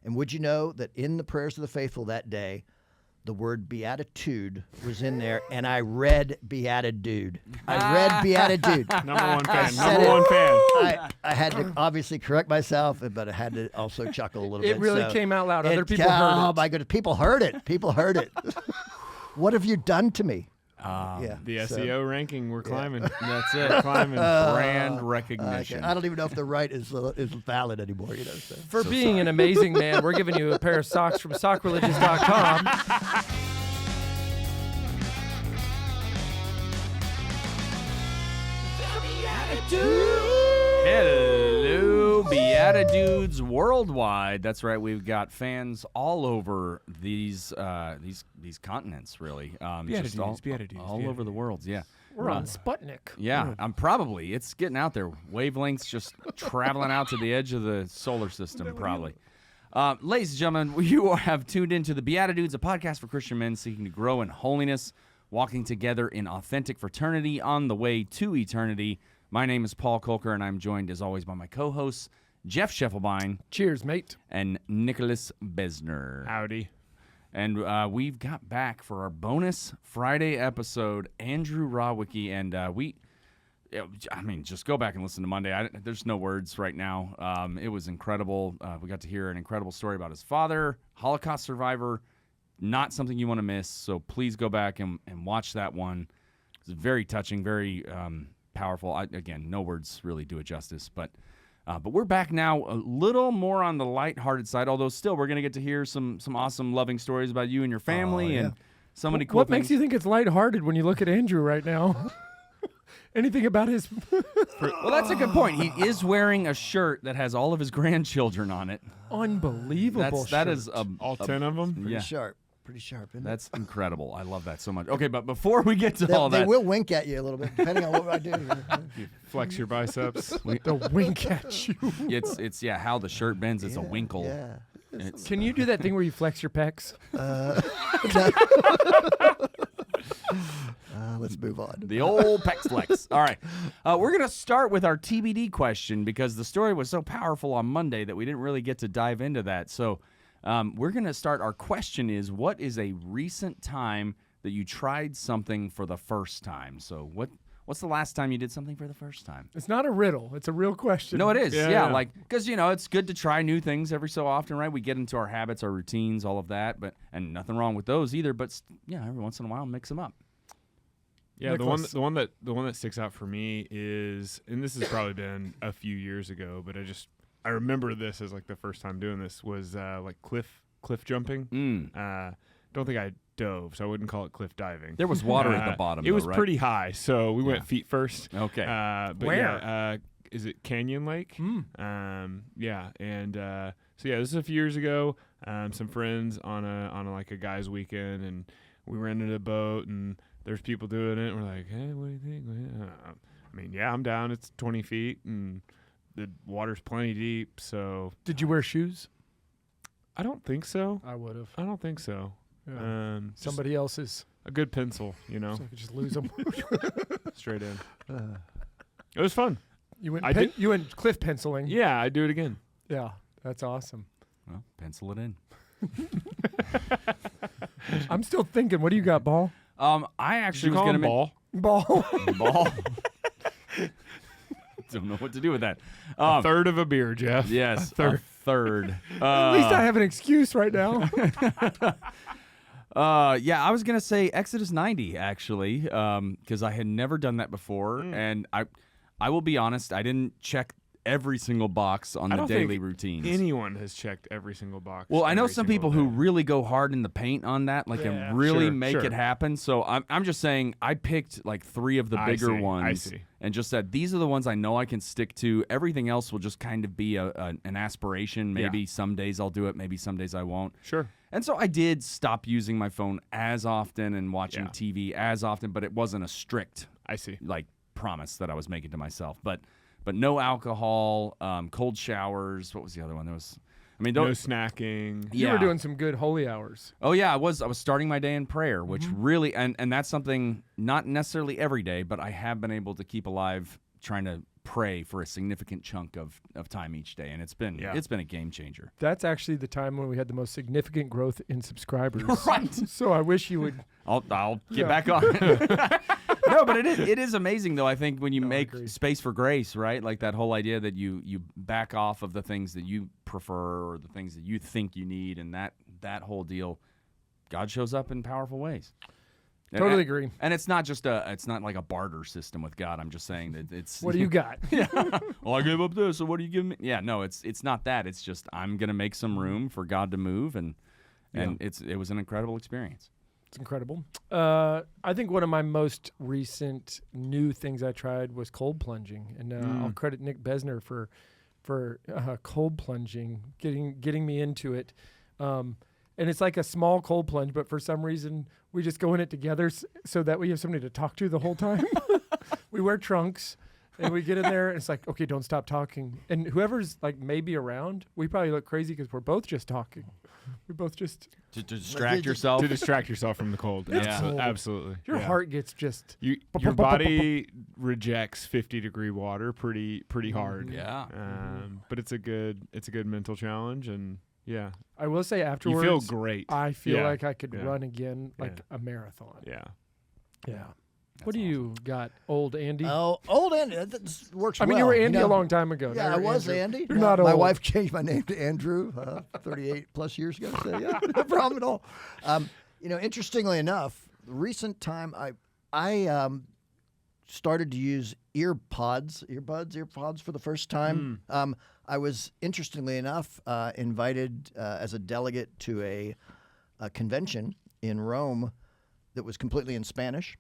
And would you know that in the prayers of the faithful that day, the word beatitude was in there, and I read beatitude. I read beatitude. Number one fan. Number one fan. I had to obviously correct myself, but I had to also chuckle a little bit. It really came out loud. Other people heard it. Oh, my goodness. People heard it. People heard it. What have you done to me? The SEO ranking, we're climbing. That's it. Climbing brand recognition. I don't even know if the right is valid anymore. You know. So. For being an amazing man, we're giving you a pair of socks from sockreligious.com. Hello, BeatiDudes worldwide. That's right. We've got fans all over these continents, really. BeatiDudes, all over the world. Yeah, We're on Sputnik. Yeah, it's getting out there. Wavelengths just traveling out to the edge of the solar system, probably. Ladies and gentlemen, you have tuned into the BeatiDudes, a podcast for Christian men seeking to grow in holiness, walking together in authentic fraternity on the way to eternity. My name is Paul Kolker, and I'm joined, as always, by my co-hosts, Jeff Scheffelbein. Cheers, mate. And Nicholas Besner. Howdy. And we've got back for our bonus Friday episode, Andrew Rawicki, and just go back and listen to Monday. There's no words right now. It was incredible. We got to hear an incredible story about his father, Holocaust survivor. Not something you want to miss, so please go back and watch that one. It's very touching, very powerful. Again, no words really do it justice, but we're back now a little more on the lighthearted side, although still we're going to get to hear some awesome, loving stories about you and your family and so many cool What things. makes you think it's lighthearted when you look at Andrew right now? Anything about his... Well, that's a good point. He is wearing a shirt that has all of his grandchildren on it. Unbelievable That is all 10 of them? Pretty sharp. Pretty sharp, isn't it? That's incredible. I love that so much. Okay, but before we get to all that... They will wink at you a little bit, depending on what I do. You flex your biceps. They'll wink at you. It's how the shirt bends. It's a winkle. Yeah. Can you do that thing where you flex your pecs? Let's move on. The old pecs flex. All right. We're going to start with our TBD question because the story was so powerful on Monday that we didn't really get to dive into that. So we're going to start. Our question is, what is a recent time that you tried something for the first time? So what's the last time you did something for the first time? It's not a riddle. It's a real question. No, it is. Yeah. Like, because, it's good to try new things every so often, right? We get into our habits, our routines, all of that, and nothing wrong with those either. But, every once in a while, mix them up. Yeah, Nicholas. the one that sticks out for me is, and this has probably been a few years ago, but I remember this as like the first time doing this was like cliff jumping. Don't think I dove, so I wouldn't call it cliff diving. There was water at the bottom. It was right? pretty high, so we went feet first. Okay. But Where? Is it Canyon Lake? Mm. So this is a few years ago. Some friends on a guys' weekend, and we rented a boat, and there's people doing it. And we're like, hey, what do you think? I mean, I'm down. It's 20 feet, and the water's plenty deep. So Did you wear shoes? I don't think so. I would have. I don't think so. Yeah. Somebody else's. A good pencil, So I could just lose them. straight in. It was fun. You went cliff penciling. Yeah, I'd do it again. Yeah, that's awesome. Well, pencil it in. I'm still thinking. What do you got, Ball? I actually was going to ball. Ball. Ball. Don't know what to do with that. A third of a beer, Jeff. Yes, a third. At least I have an excuse right now. I was going to say Exodus 90, actually, because I had never done that before. And I will be honest, I didn't check every single box on the daily routines. Anyone has checked every single box. Well, I know some people who really go hard in the paint on that, and really make it happen. So I'm just saying I picked like 3 of the bigger ones and just said, these are the ones I know I can stick to. Everything else will just kind of be an aspiration. Maybe some days I'll do it. Maybe some days I won't. Sure. And so I did stop using my phone as often and watching TV as often, but it wasn't a strict promise that I was making to myself. But no alcohol, cold showers. What was the other one? There was, no snacking. You were doing some good holy hours. Oh yeah, I was starting my day in prayer, which really, and that's something not necessarily every day, but I have been able to keep alive, trying to pray for a significant chunk of time each day, and it's been a game changer. That's actually the time when we had the most significant growth in subscribers. Right. So I wish you would. I'll get back on. No, but it is amazing though. I think when you make space for grace, right? Like that whole idea that you back off of the things that you prefer or the things that you think you need, and that whole deal, God shows up in powerful ways. Totally agree. And it's not like a barter system with God. I'm just saying that it's. What do you got? Yeah. Well, I gave up this, so what do you give me? Yeah, no, it's not that. It's just I'm gonna make some room for God to move, and it was an incredible experience. It's incredible. I think one of my most recent new things I tried was cold plunging, and I'll credit Nick Besner for cold plunging, getting me into it. And it's like a small cold plunge, but for some reason we just go in it together so that we have somebody to talk to the whole time. We wear trunks and we get in there and it's like, okay, don't stop talking. And whoever's like maybe around, we probably look crazy because we're both just talking. We both just to distract yourself. To distract yourself from the cold. It's cold. Absolutely. Your heart gets just your body rejects 50-degree water pretty hard. Yeah. But it's a good mental challenge, and yeah. I will say afterwards, you feel great. I feel like I could run again like a marathon. Yeah. Yeah. What do you got, old Andy? Oh, old Andy. That works well. I mean, you were Andy a long time ago. Yeah, I was Andrew. Andy. You're not old. My wife changed my name to Andrew 38 plus years ago. So yeah, no problem at all. Interestingly enough, the recent time I started to use earpods for the first time. I was, interestingly enough, invited as a delegate to a convention in Rome that was completely in Spanish.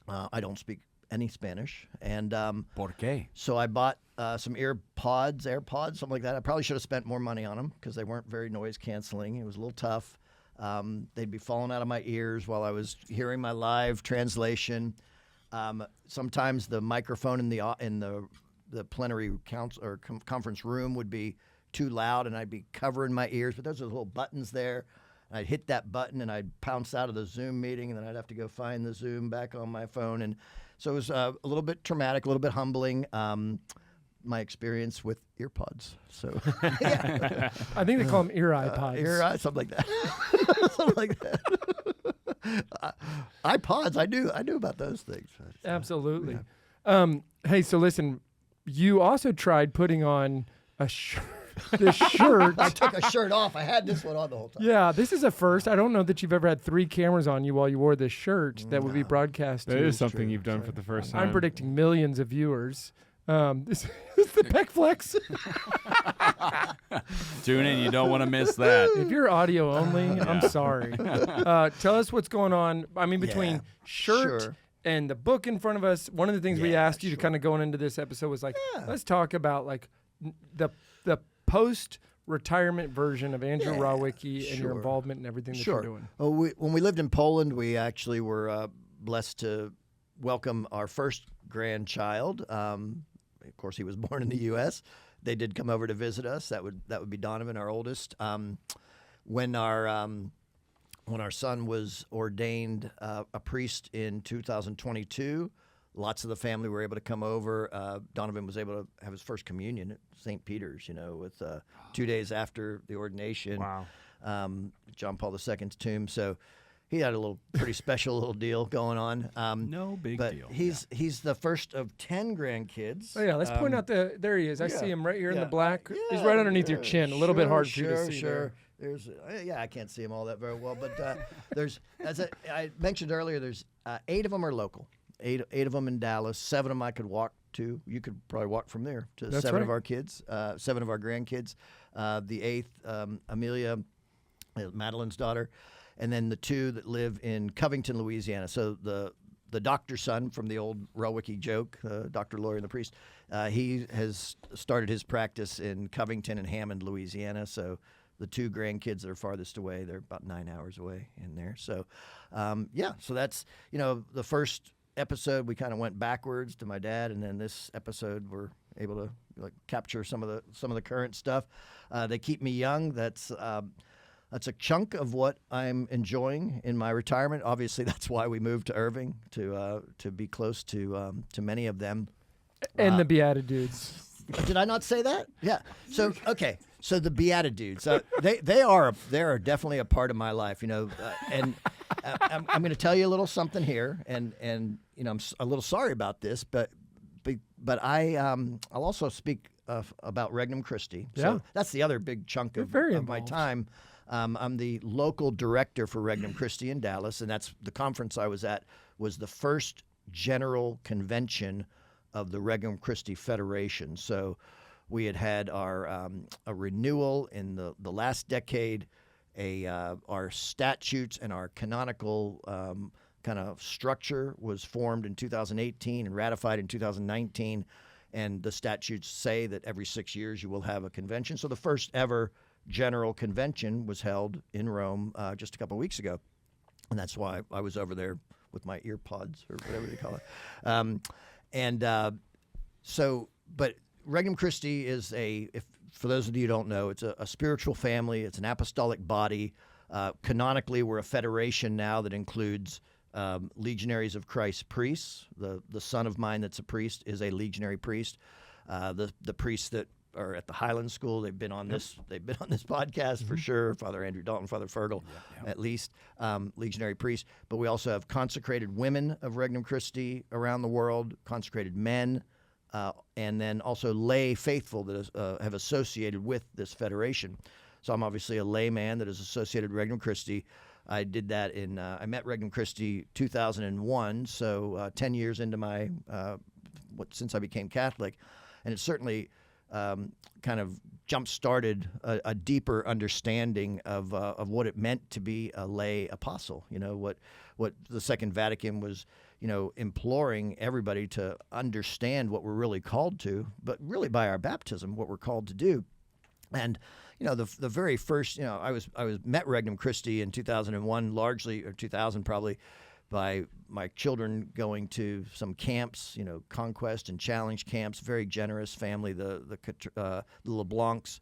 I don't speak any Spanish, and ¿Por qué? so I bought some AirPods, something like that. I probably should have spent more money on them because they weren't very noise canceling. It was a little tough. They'd be falling out of my ears while I was hearing my live translation. Sometimes the microphone in the plenary council or conference room would be too loud, and I'd be covering my ears. But there's those little buttons there. I'd hit that button, and I'd pounce out of the Zoom meeting, and then I'd have to go find the Zoom back on my phone. And so it was a little bit traumatic, a little bit humbling, my experience with earpods. So yeah. I think they call them ear iPods. Something like that. Something like that. iPods, I knew about those things. Absolutely. Yeah. Hey, so listen, you also tried putting on a shirt. This shirt. I took a shirt off. I had this one on the whole time. Yeah, this is a first. I don't know that you've ever had 3 cameras on you while you wore this shirt that would be broadcast. That is something you've done for the first time. I'm predicting millions of viewers. This is the Peck Flex. Tune in. You don't want to miss that. If you're audio only, I'm sorry. Tell us what's going on. I mean, between shirt and the book in front of us, one of the things we asked you to kind of going into this episode was like, let's talk about like the post-retirement version of Andrew Rawicki and your involvement in everything that you're doing. Well, when we lived in Poland, we actually were blessed to welcome our first grandchild. Of course, he was born in the U.S. They did come over to visit us. That would be Donovan, our oldest. When our son was ordained a priest in 2022. Lots of the family were able to come over. Donovan was able to have his first communion at St. Peter's, with 2 days after the ordination. Wow. John Paul II's tomb. So he had a pretty special little deal going on. No big deal. He's the first of 10 grandkids. Oh, yeah. Let's point out there he is. I see him right here in the black. He's right underneath your chin. A little bit hard for you to see. Sure. There's, I can't see him all that very well. But there's, as I mentioned earlier, there's 8 of them are local. 8 of them in Dallas. 7 of them I could walk to. You could probably walk from there to That's 7 right. of our kids, 7 of our grandkids. The 8th, Amelia, Madeline's daughter, and then the 2 that live in Covington, Louisiana. So the doctor's son from the old Rawicki joke, Dr. Lawyer and the Priest, he has started his practice in Covington and Hammond, Louisiana. So the 2 grandkids that are farthest away, they're about 9 hours away in there. So, so that's, the first episode we kind of went backwards to my dad, and then this episode we're able to capture some of the current stuff. They keep me young. That's a chunk of what I'm enjoying in my retirement. Obviously, that's why we moved to Irving to be close to many of them. And the BeatiDudes. Did I not say that? Yeah. So okay. So the BeatiDudes, they are definitely a part of my life, and I'm going to tell you a little something here, and I'm a little sorry about this, but I'll also speak about Regnum Christi. So Yeah. that's the other big chunk of my time. I'm the local director for Regnum Christi in Dallas, and that's the conference I was at was the first general convention of the Regnum Christi Federation. So we had our a renewal in the last decade, our statutes and our canonical kind of structure was formed in 2018 and ratified in 2019, and the statutes say that every 6 years you will have a convention. So the first ever general convention was held in Rome just a couple of weeks ago, and that's why I was over there with my ear pods or whatever they call it. But Regnum Christi is for those of you who don't know, it's a spiritual family. It's an apostolic body. Canonically, we're a federation now that includes legionaries of Christ priests. The son of mine that's a priest is a legionary priest. The priests that are at the Highlands School, they've been on this podcast for sure. Father Andrew Dalton, Father Fergal, at least legionary priests. But we also have consecrated women of Regnum Christi around the world, consecrated men, and then also lay faithful that have associated with this federation. So I'm obviously a layman that is associated with Regnum Christi. I did that I met Regnum Christi 2001, so 10 years into my since I became Catholic, and it certainly kind of jump-started a deeper understanding of what it meant to be a lay apostle. What the Second Vatican was, imploring everybody to understand what we're really called to, but really by our baptism, what we're called to do. And the very first, I met Regnum Christi in 2001, largely, or 2000 probably, by my children going to some camps, conquest and challenge camps. Very generous family, the LeBlancs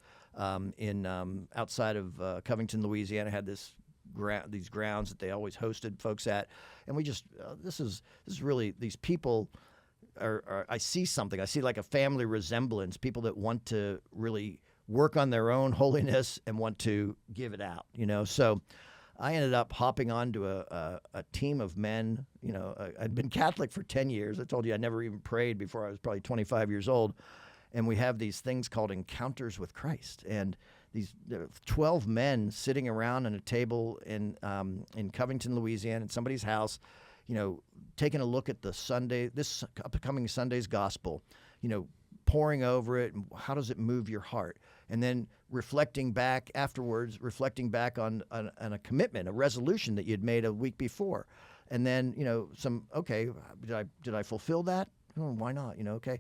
in outside of Covington, Louisiana, had these grounds that they always hosted folks at, and we just this is really, these people are I see something. I see like a family resemblance. People that want to really work on their own holiness and want to give it out. So I ended up hopping onto a team of men. I'd been Catholic for 10 years. I told you I never even prayed before I was probably 25 years old. And we have these things called encounters with Christ. And these 12 men sitting around on a table in Covington, Louisiana, in somebody's house, taking a look at this upcoming Sunday's gospel, poring over it, and how does it move your heart? And then reflecting back afterwards, on a commitment, a resolution that you'd made a week before. And then, did I fulfill that? Oh, why not? Okay.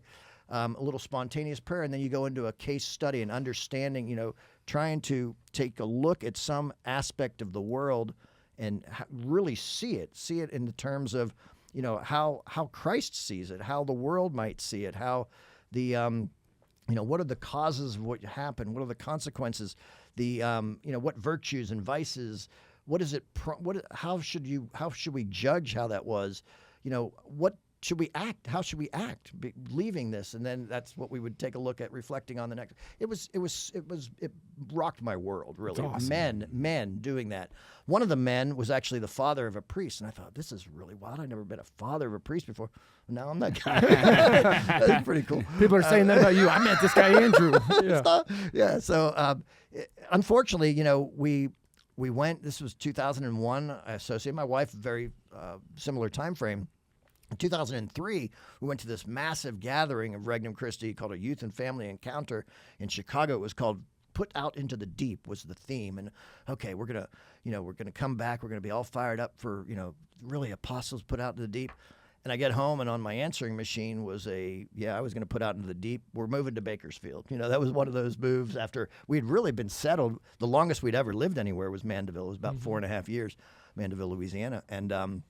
A little spontaneous prayer, and then you go into a case study and understanding, trying to take a look at some aspect of the world and really see it in the terms of, how Christ sees it, how the world might see it, how the, what are the causes of what happened? What are the consequences? The, what virtues and vices? What is it? How should we judge how that was? What should we act? How should we act leaving this? And then that's what we would take a look at, reflecting on the next. It rocked my world, really. Awesome. Men doing that. One of the men was actually the father of a priest, and I thought, this is really wild. I've never been a father of a priest before. Now I'm that guy. That's pretty cool. People are saying that about you. I met this guy Andrew. Yeah. So unfortunately, we went. This was 2001. I associated my wife. Very similar time frame. In 2003, we went to this massive gathering of Regnum Christi called a Youth and Family Encounter in Chicago. It was called "Put Out into the Deep" was the theme. And okay, we're gonna come back. We're gonna be all fired up for really apostles put out into the deep. And I get home, and on my answering machine was I was going to put out into the deep. We're moving to Bakersfield. That was one of those moves after we'd really been settled. The longest we'd ever lived anywhere was Mandeville. It was about 4.5 years, Mandeville, Louisiana. And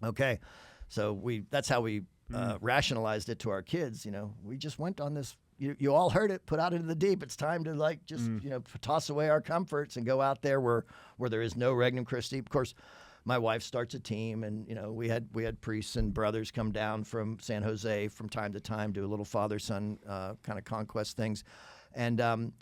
okay. So that's how we rationalized it to our kids. We just went on this. You all heard it. Put out into the deep. It's time to toss away our comforts and go out there where there is no Regnum Christi. Of course, my wife starts a team, and we had priests and brothers come down from San Jose from time to time, do a little father-son kind of conquest things, and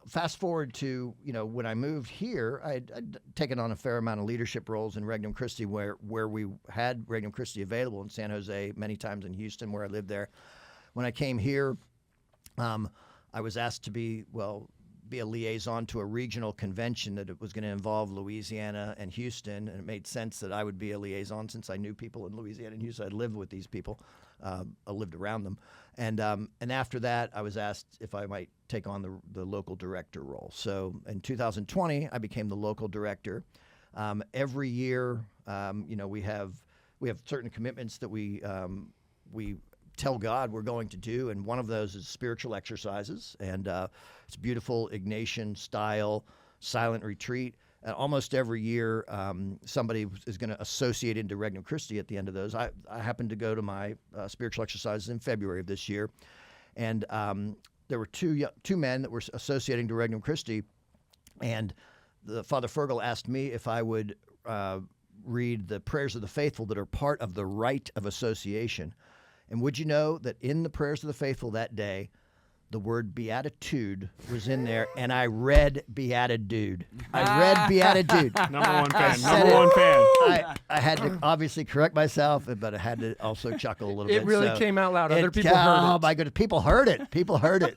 fast forward to when I moved here, I'd taken on a fair amount of leadership roles in Regnum Christi, where we had Regnum Christi available in San Jose, many times in Houston, where I lived there. When I came here, I was asked to be a liaison to a regional convention that it was going to involve Louisiana and Houston, and it made sense that I would be a liaison since I knew people in Louisiana and Houston. I lived with these people, I lived around them, and after that, I was asked if I might take on the local director role. So in 2020, I became the local director. Every year, we have certain commitments that we tell God we're going to do, and one of those is spiritual exercises, and it's a beautiful Ignatian style silent retreat. Almost every year, somebody is going to associate into Regnum Christi at the end of those. I happened to go to my spiritual exercises in February of this year, and there were two men that were associating to Regnum Christi, and the Father Fergal asked me if I would read the prayers of the faithful that are part of the rite of association. And would you know that in the prayers of the faithful that day, the word beatitude was in there, and I read beatidude. I read beatitude. Number one fan. said Number one fan. I had to obviously correct myself, but I had to also chuckle a little bit. It really came out loud. Other people heard it. Oh my goodness, people heard it. People heard it.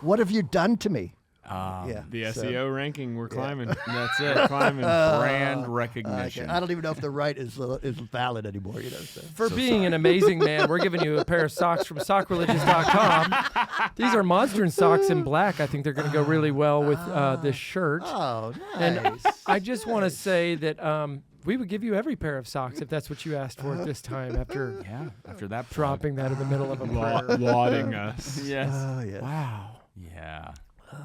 What have you done to me? The SEO ranking, we're climbing. That's it. Climbing. Brand recognition. I don't even know if the right is valid anymore. So. For being an amazing man, we're giving you a pair of socks from sockreligious.com. These are monster socks in black. I think they're going to go really well with this shirt. Oh, nice. And I just want to say that we would give you every pair of socks if that's what you asked for at this time after that dropping that in the middle of a prayer. Lauding us. Yes. Oh, yes. Wow. Yeah.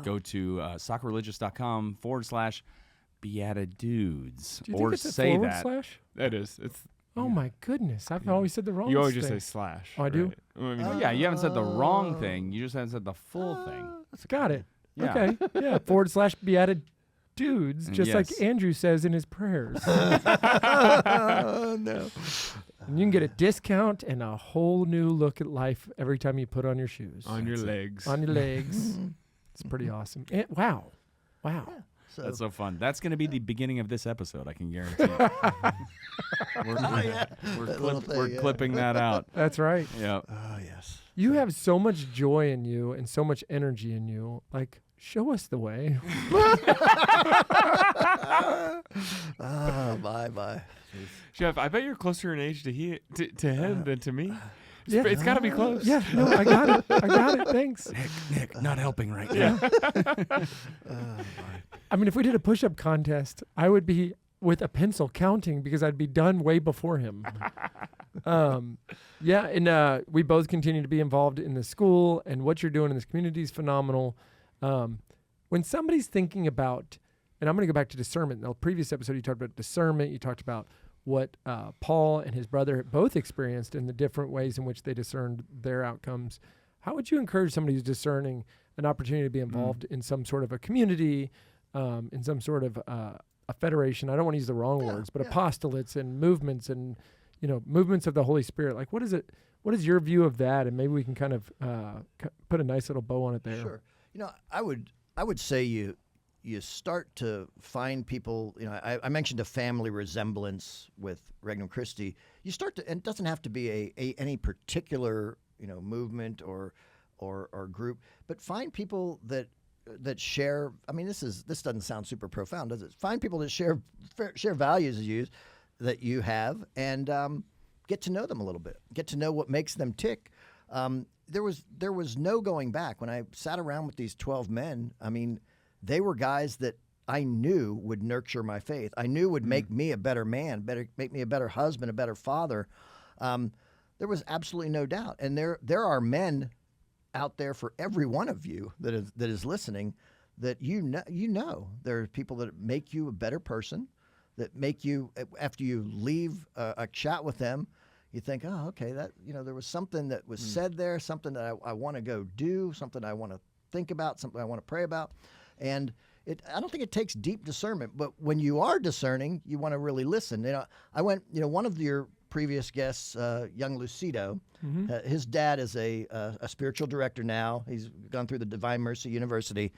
Go to soccerreligious.com/BeatiDudes. Do you or think it's a say forward that. slash? That is. It's. Oh my goodness! I've always said the wrong. You always just say thing. slash. Oh, I do? right? I mean, Yeah, you haven't said the wrong thing. You just haven't said the full thing. Got it. Yeah. Okay. Yeah. /BeatiDudes, just like Yes. Andrew says in his prayers. Oh, no. And you can get a discount and a whole new look at life every time you put on your shoes. on your legs. On your legs. It's pretty awesome. Wow. So, That's so fun. That's going to be the beginning of this episode, I can guarantee you. We're clipping that out. That's right. Yeah. oh, yes. You have so much joy in you and so much energy in you. Like, show us the way. Bye. Chef, I bet you're closer in age to him than to me. Yeah. It's got to be close. Yeah, no, I got it. Thanks. Nick, not helping right now. I mean, if we did a push-up contest, I would be with a pencil counting because I'd be done way before him. And we both continue to be involved in the school, and what you're doing in this community is phenomenal. When somebody's thinking about, and I'm going to go back to discernment. In the previous episode, you talked about discernment. You talked about what Paul and his brother both experienced and the different ways in which they discerned their outcomes. How would you encourage somebody who's discerning an opportunity to be involved in some sort of a community, in some sort of a federation? I don't want to use the wrong words, but apostolates and movements and movements of the Holy Spirit. Like, what is it? What is your view of that? And maybe we can kind of put a nice little bow on it there. Sure. I would say you start to find people. I mentioned a family resemblance with Regnum Christi. You start to, and it doesn't have to be any particular movement or group, but find people that share. I mean, this doesn't sound super profound, does it? Find people that share values that you have, and get to know them a little bit. Get to know what makes them tick. There was no going back when I sat around with these 12 men. I mean, they were guys that I knew would nurture my faith. I knew would make me a better man, make me a better husband, a better father. There was absolutely no doubt. And there are men out there for every one of you that is listening that you know. There are people that make you a better person, that make you, after you leave a chat with them, you think, oh, okay, that there was something that was said there, something that I want to go do, something I want to think about, something I want to pray about. And I don't think it takes deep discernment, but when you are discerning, you want to really listen. I went, one of your previous guests, young Lucido, his dad is a spiritual director now. He's gone through the Divine Mercy University.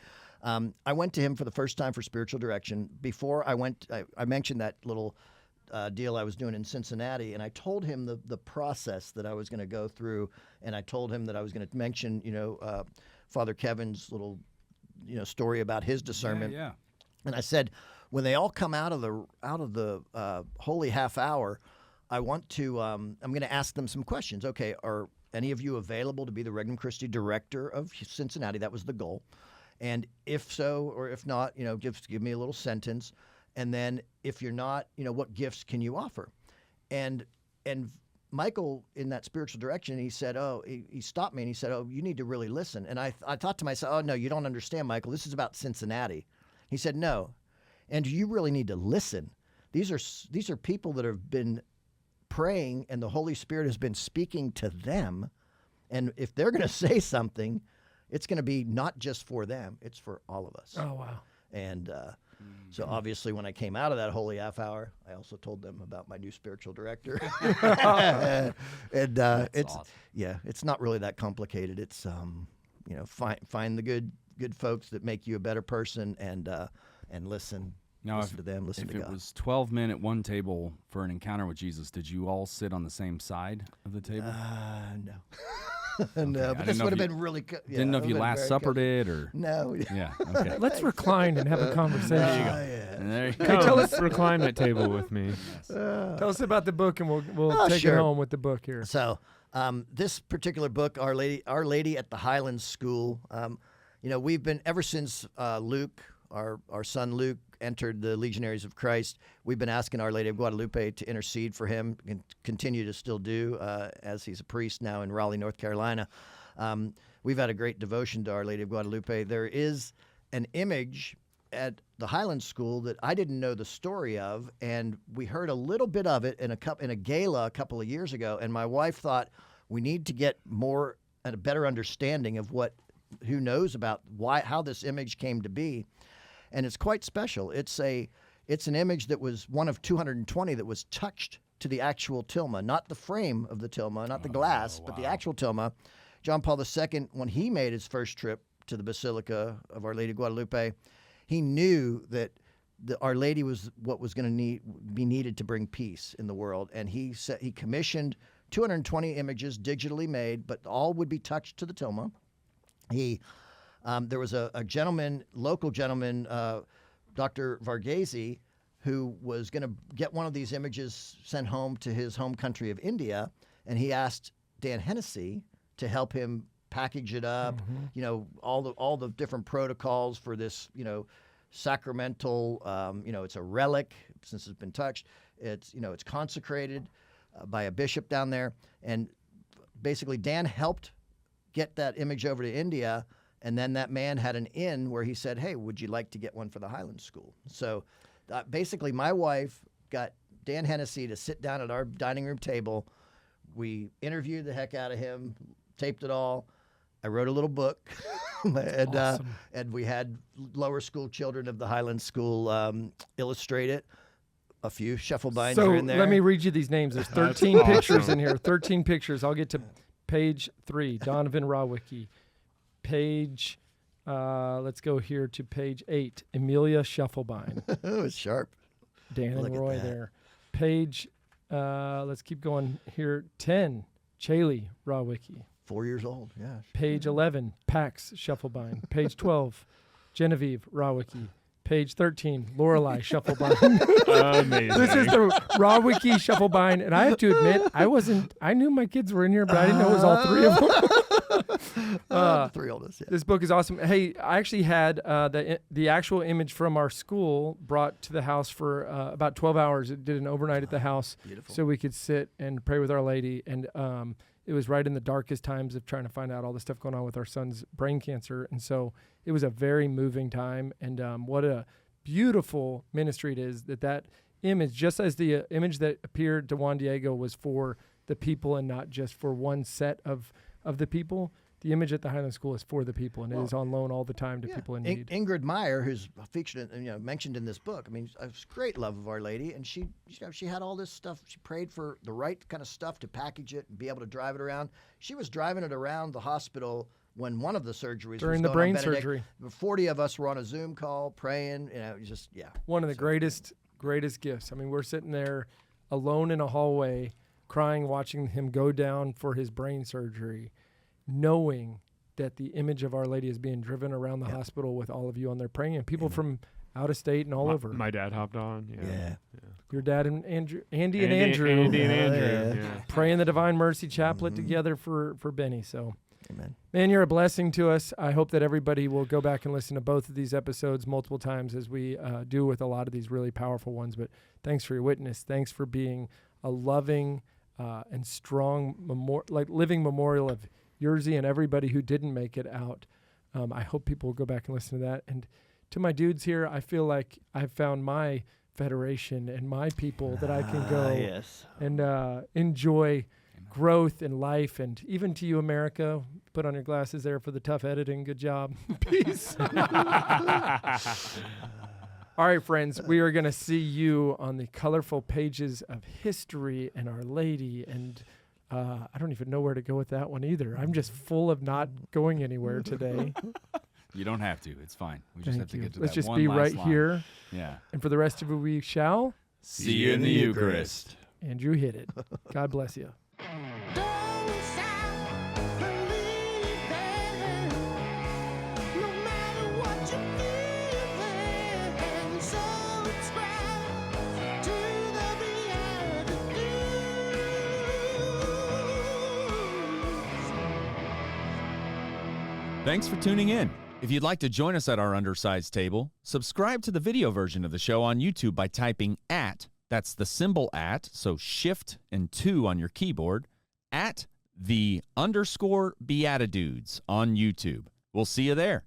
I went to him for the first time for spiritual direction. Before I went, I mentioned that little deal I was doing in Cincinnati, and I told him the process that I was going to go through, and I told him that I was going to mention, Father Kevin's little, story about his discernment. Yeah. And I said, when they all come out of the holy half hour, I want to. I'm going to ask them some questions. Okay, are any of you available to be the Regnum Christi director of Cincinnati? That was the goal. And if so, or if not, just give me a little sentence. And then if you're not, what gifts can you offer? And Michael, in that spiritual direction, he said, he stopped me and he said, you need to really listen. And I thought to myself, no, you don't understand, Michael. This is about Cincinnati. He said, no. And you really need to listen. These are people that have been praying and the Holy Spirit has been speaking to them. And if they're going to say something, it's going to be not just for them. It's for all of us. Oh, wow. And so obviously when I came out of that holy half hour, I also told them about my new spiritual director. And it's awesome. It's not really that complicated. It's find the good folks that make you a better person and listen. Now, listen to them, listen if to it God. was 12 men at one table for an encounter with Jesus, did you all sit on the same side of the table? No. Okay. No, I but didn't this know would if have you- been really Didn't know if you Last Suppered it or... No. Yeah, okay. Let's recline and have a conversation. Yeah. And there you Hey, go. tell us, recline that table with me. Tell us about the book, and we'll take sure. it home with the book here. So this particular book, Our Lady at the Highlands School, we've been, ever since Luke, our son Luke, entered the Legionaries of Christ, we've been asking Our Lady of Guadalupe to intercede for him and continue to still do as he's a priest now in Raleigh, North Carolina. We've had a great devotion to Our Lady of Guadalupe. There is an image at the Highlands School that I didn't know the story of, and we heard a little bit of it in a gala a couple of years ago, and my wife thought we need to get more and a better understanding of who knows about how this image came to be. And it's quite special. It's an image that was one of 220 that was touched to the actual tilma, not the frame of the tilma, not the glass, but the actual tilma. John Paul II, when he made his first trip to the Basilica of Our Lady of Guadalupe, he knew that Our Lady was what was going to be needed to bring peace in the world, and he commissioned 220 images digitally made, but all would be touched to the tilma. There was a local gentleman, Dr. Varghese, who was going to get one of these images sent home to his home country of India, and he asked Dan Hennessy to help him package it up, all the different protocols for this, sacramental, it's a relic since it's been touched. It's consecrated by a bishop down there, and basically Dan helped get that image over to India. And then that man had an inn where he said, hey, would you like to get one for the Highlands School? So basically my wife got Dan Hennessy to sit down at our dining room table. We interviewed the heck out of him, taped it all. I wrote a little book, and awesome. And we had lower school children of the Highlands School illustrate it. A few Scheffelbeins So are in there. let me read you these names. There's 13 That's pictures awesome. in here. 13 pictures. I'll get to page 3. Donovan Rawicki. Page, let's go here to page 8. Amelia Scheffelbein. Oh, it's sharp. Dan Look and at Roy that. there. Page, let's keep going here. 10. Chaley Rawicki. 4 years old, yeah. Page 11. Pax Scheffelbein. Page 12. Genevieve Rawicki. Page 13. Lorelei Scheffelbein. Amazing. This is the Rawicki Scheffelbein, and I have to admit, I knew my kids were in here, but I didn't know it was all 3 of them. The 3 oldest, yeah. This book is awesome. Hey, I actually had the actual image from our school brought to the house for about 12 hours. It did an overnight at the house, Beautiful. so we could sit and pray with Our Lady. And it was right in the darkest times of trying to find out all the stuff going on with our son's brain cancer. And so it was a very moving time. And what a beautiful ministry it is that image, just as the image that appeared to Juan Diego was for the people and not just for one set of the people, the image at the Highlands School is for the people, and it is on loan all the time to people in need. Ingrid Meyer, who's featured, mentioned in this book. I mean, a great love of Our Lady, and she had all this stuff. She prayed for the right kind of stuff to package it and be able to drive it around. She was driving it around the hospital when one of the surgeries during was the going brain on Benedict. surgery. 40 of us were on a Zoom call praying. One of the greatest gifts. I mean, we're sitting there alone in a hallway, crying, watching him go down for his brain surgery, knowing that the image of Our Lady is being driven around the hospital with all of you on there praying, and people from out of state and all over. My dad hopped on. Yeah. Your dad and Andrew, Andy and Andrew, praying the Divine Mercy Chaplet together for Benny. So, Amen. Man, you're a blessing to us. I hope that everybody will go back and listen to both of these episodes multiple times, as we do with a lot of these really powerful ones. But thanks for your witness. Thanks for being a loving and strong, living memorial of Yerzy and everybody who didn't make it out. I hope people will go back and listen to that. And to my dudes here, I feel like I've found my federation and my people that I can go and enjoy growth in life. And even to you, America, put on your glasses there for the tough editing. Good job. Peace. All right, friends, we are going to see you on the colorful pages of history and Our Lady, and I don't even know where to go with that one either. I'm just full of not going anywhere today. You don't have to. It's fine. We just have to get to Let's that just one be last right line. here. Yeah. And for the rest of it, we shall. See you in the Eucharist. Andrew hit it. God bless you. Thanks for tuning in. If you'd like to join us at our undersized table, subscribe to the video version of the show on YouTube by typing @ that's the symbol @, so Shift and 2 on your keyboard, @ the _ Beatitudes on YouTube. We'll see you there.